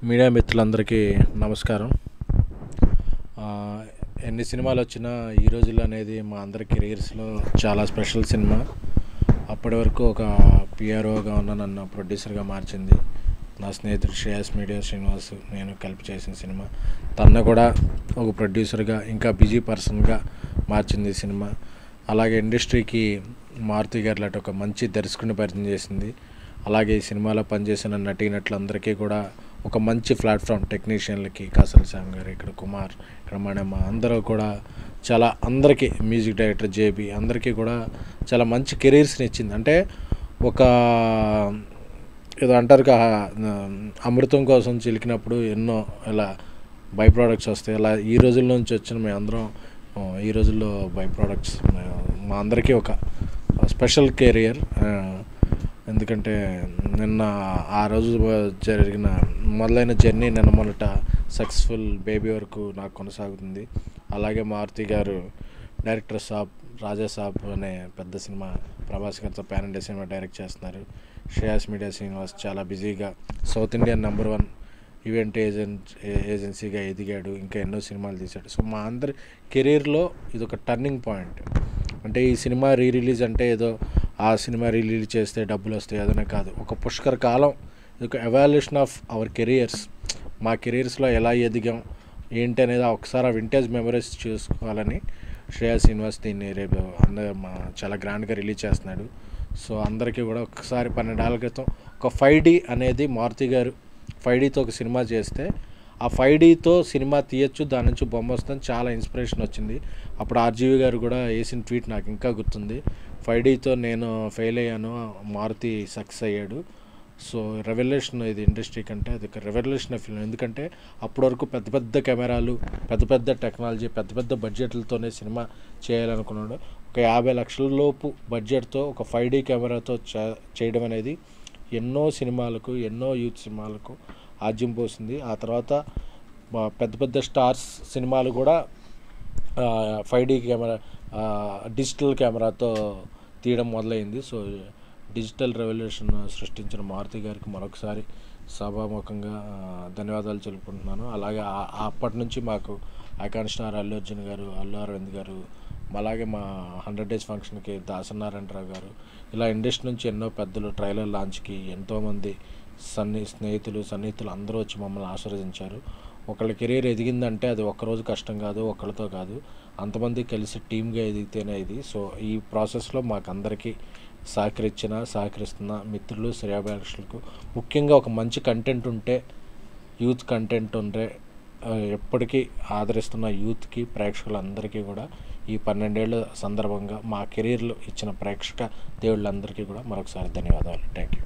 Media మిత్రులందరికీ నమస్కారం. ఎన్ని సినిమాలు వచ్చినా ఈ రోజుల్లో అనేది మా అందరి కెరీర్స్లో చాలా స్పెషల్ సినిమా. అప్పటి వరకు ఒక పిఆర్ఓగా ఉన్న నన్ను ప్రొడ్యూసర్గా మార్చింది నా స్నేహితుడు శ్రేయస్ మీడియా శ్రీనివాస్. నేను కలిపి చేసిన సినిమా. తను కూడా ఒక ప్రొడ్యూసర్గా ఇంకా బిజీ పర్సన్గా మార్చింది ఈ సినిమా. అలాగే ఇండస్ట్రీకి మారుతి గారు లాంటి ఒక మంచి దర్శకుడిని పరిచయం చేసింది. అలాగే ఈ సినిమాలో పనిచేసిన నటీనటులందరికీ కూడా ఒక మంచి ప్లాట్ఫామ్, టెక్నీషియన్లకి కాసల్ శ్యామ్ గారు, ఇక్కడ కుమార్, ఇక్కడ మణమ్మ, అందరూ కూడా చాలా అందరికీ, మ్యూజిక్ డైరెక్టర్ జేబీ, అందరికీ కూడా చాలా మంచి కెరీర్స్ని ఇచ్చింది. అంటే ఒక ఏదో అంటారు అమృతం కోసం చిలికినప్పుడు ఎన్నో ఇలా బై ప్రోడక్ట్స్ వస్తాయి. అలా ఈ రోజుల నుంచి వచ్చిన మేము అందరం ఈ రోజుల్లో బై ప్రోడక్ట్స్. మా అందరికీ ఒక స్పెషల్ కెరియర్. ఎందుకంటే నిన్న ఆ రోజు జరిగిన మొదలైన జర్నీ నిన్న మొదట సక్సెస్ఫుల్ బేబీ వరకు నాకు కొనసాగుతుంది. అలాగే మారుతి గారు డైరెక్టర్ రాజా సాబ్ అనే పెద్ద సినిమా ప్రభాస్ గారితో పాన్ ఇండియా సినిమా డైరెక్ట్ చేస్తున్నారు. శ్రేయస్ మీడియా శ్రీనివాస్ చాలా బిజీగా సౌత్ ఇండియన్ #1 ఈవెంట్ ఏజెన్సీగా ఎదిగాడు. ఇంకా ఎన్నో సినిమాలు తీశాడు. సో మా అందరి కెరీర్లో ఇది ఒక టర్నింగ్ పాయింట్. అంటే ఈ సినిమా రిలీజ్ అంటే ఏదో ఆ సినిమా రిలీజ్ చేస్తే డబ్బులు వస్తాయి అదనే కాదు, ఒక పుష్కర కాలం. ఇది ఒక ఎవాల్యుయేషన్ ఆఫ్ అవర్ కెరియర్స్. మా కెరియర్స్లో ఎలా ఎదిగాం ఏంటి అనేది ఒకసారి ఆ వింటేజ్ మెమరీస్ చూసుకోవాలని శ్రేయస్ శ్రీనివాస్ దీన్ని రేపు చాలా గ్రాండ్గా రిలీజ్ చేస్తున్నాడు. సో అందరికీ కూడా ఒకసారి 12 ఏళ్ల క్రితం ఒక 5D అనేది మారుతి గారు 5Dతో ఒక సినిమా చేస్తే ఆ 5Dతో సినిమా తీయచ్చు, దాని నుంచి బొమ్మ వస్తుందని చాలా ఇన్స్పిరేషన్ వచ్చింది. అప్పుడు ఆర్జీవి గారు కూడా వేసిన ట్వీట్ నాకు ఇంకా గుర్తుంది. 5Dతో నేను ఫెయిల్ అయ్యాను, మారుతి సక్సెస్ అయ్యాడు. సో రెవల్యూషన్ ఇది ఇండస్ట్రీ కంటే, అది ఒక రెవల్యూషన్ ఫిల్మ్. ఎందుకంటే అప్పటి వరకు పెద్ద పెద్ద కెమెరాలు, పెద్ద పెద్ద టెక్నాలజీ, పెద్ద పెద్ద బడ్జెట్లతోనే సినిమా చేయాలనుకున్నాడు. ఒక 50 లక్షల లోపు బడ్జెట్తో ఒక 5D కెమెరాతో చేయడం అనేది ఎన్నో సినిమాలకు, ఎన్నో యూత్ సినిమాలకు ఆజ్యం పోసింది. ఆ తర్వాత పెద్ద పెద్ద స్టార్స్ సినిమాలు కూడా 5D కెమెరా, డిజిటల్ కెమెరాతో తీయడం మొదలైంది. సో డిజిటల్ రెవల్యూషన్ సృష్టించిన మారుతి గారికి మరొకసారి సభాముఖంగా ధన్యవాదాలు తెలుపుకుంటున్నాను. అలాగే అప్పటి నుంచి మాకు ఐకాన్ స్టార్ అల్లు అర్జున్ గారు, అల్లు అరవింద్ గారు, అలాగే మా 100 డేస్ ఫంక్షన్కి దాసనారాయణరావు గారు, ఇలా ఇండస్ట్రీ నుంచి ఎన్నో పెద్దలు ట్రైలర్ లాంచ్కి ఎంతోమంది సన్నిహితులు అందరూ వచ్చి మమ్మల్ని ఆశీర్వదించారు. ఒకళ్ళ కెరీర్ ఎదిగిందంటే అది ఒక్కరోజు కష్టం కాదు, ఒకళ్ళతో కాదు, అంతమంది కలిసి టీమ్గా ఎదిగితేనే ఇది. సో ఈ ప్రాసెస్లో మాకు అందరికీ సహకరిస్తున్న మిత్రులు, శ్రేయాభిలాషులకు, ముఖ్యంగా ఒక మంచి కంటెంట్ ఉంటే, యూత్ కంటెంట్ ఉంటే ఎప్పటికీ ఆదరిస్తున్న యూత్కి, ప్రేక్షకులందరికీ కూడా ఈ 12 ఏళ్ళ సందర్భంగా మా కెరీర్లో ఇచ్చిన ప్రేక్షక దేవుళ్ళందరికీ కూడా మరొకసారి ధన్యవాదాలు. Thank you.